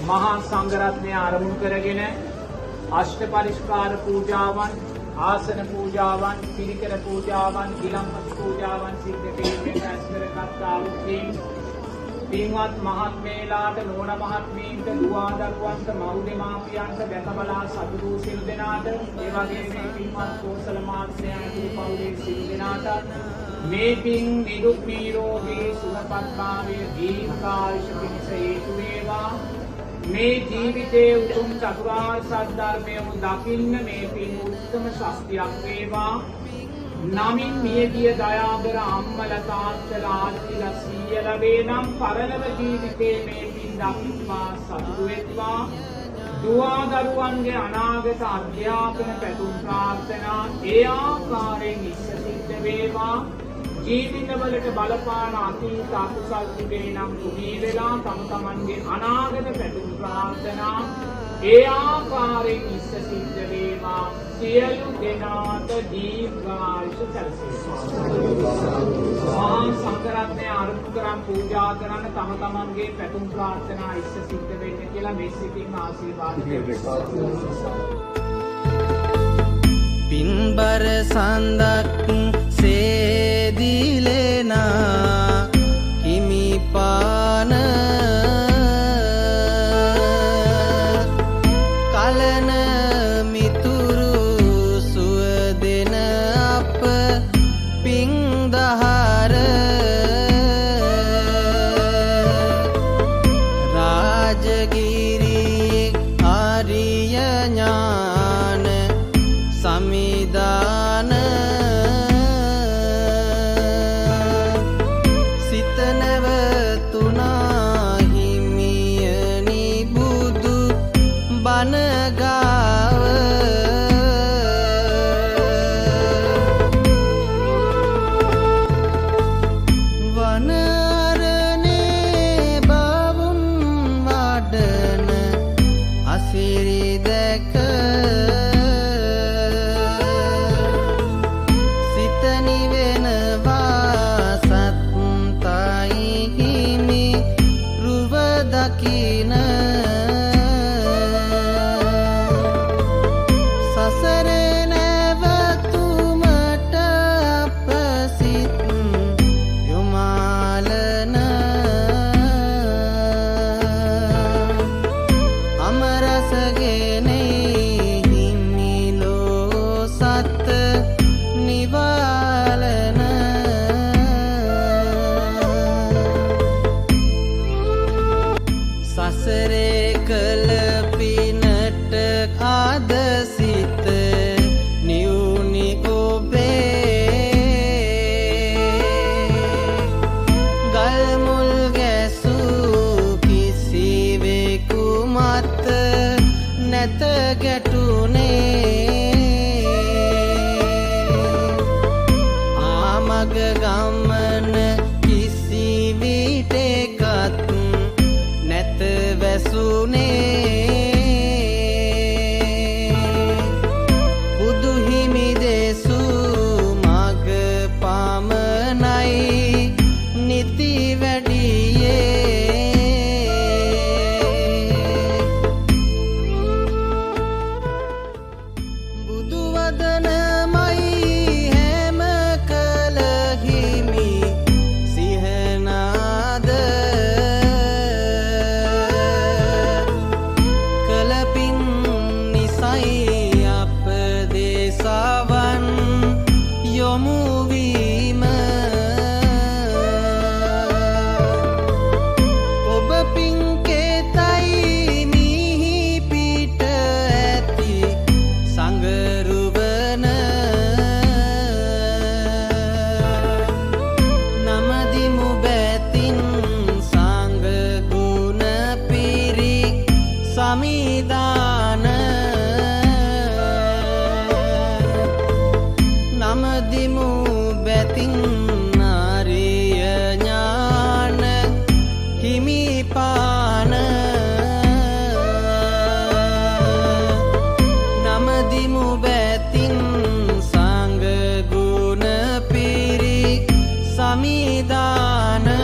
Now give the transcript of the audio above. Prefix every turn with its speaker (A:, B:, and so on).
A: මහා සංඝරත්නය ආරමුණු කරගෙන අෂ්ට පරිස්කාර පූජාවන්, ආසන පූජාවන්, පිරිකර පූජාවන්, ගිලම්පස පූජාවන් සිද්ධ කිරීමෙන් ඇස්කර ගත්තා වූ පින්වත් මහත්මේලාට, නෝන මහත්මීන්ට, දුවා දරුවන්ට, මව් දෙමාපියන්ට, දැකබලා සතු වූ සියලු දෙනාට, ඒ වගේම මේ පින්වත් කෝසල මාත්‍යයන් ඇතුළු පවුලේ සියලු දෙනාට මේ පින් නිදුක් නිරෝගී සුවපත්භාවය දීර්ඝායුෂ පිණිස හේතු වේවා. මේ ජීවිතයේ උතුම් චතුරාර්ය සත්‍ය ධර්මය දකින්න මේ පින් උත්තම ශක්තියක් වේවා. නමින් මියගිය දයාබර අම්මල තාත්තල ආච්චිලා සීයලා වේනම් පරලොව ජීවිතයේ මේ පින් දකින්වා සතුටු වෙත්වා. දුවා දරුවන්ගේ අනාගත අධ්‍යාපන පැතුම් ප්‍රාර්ථනා ඒ ආකාරයෙන් ඉෂ්ට සිද්ධ වේවා. ජීවිතවලට බලපාන අතීත අකුසල් තිබේ නම් තුනී වෙලා තම තමන්ගේ අනාගත පැතුම් ප්‍රාර්ථනා ඒ ආකාරයෙන් ඉෂ්ට සිද්ධ වේවා. සියලු දෙනාට දීර්ඝායුෂ සැලසේවා. මහා සංඝරත්නය ආරම්භ කරන් පූජා කරන තම තමන්ගේ පැතුම් ප්‍රාර්ථනා ඉෂ්ට සිද්ධ වෙන්න කියලා මේ සිතින් ආශිර්වාද දෙනවා.
B: පින්බර සඳක් සේදිලෙනා හිමිපාන කලන මිතුරු සුවදෙන අප පින්දහර රාජගිරි ආරිය ඥාන සමිදාන සිත නැවතුනා හිමියනි බුදු බණ ගාව වනරණේ බවුන් වඩන අසිරි දැක දකින සසරේ නැවතුමට අප සිත් යොමාලන අමරසගෙන හිමිලෝ සත් නිවාලන සසරේ කළ පිනට ආද සිත නිවුනි ඔබේ ගල් මුල් ගැසූ කිසිවෙකු මත නැත ගැටුනේ ආමග ගමන කිසි විටෙකත් නැත වැසුනේ බුදු හිමි දෙසූ මග පමණයි නිති වැඩියේ නිර්වාණ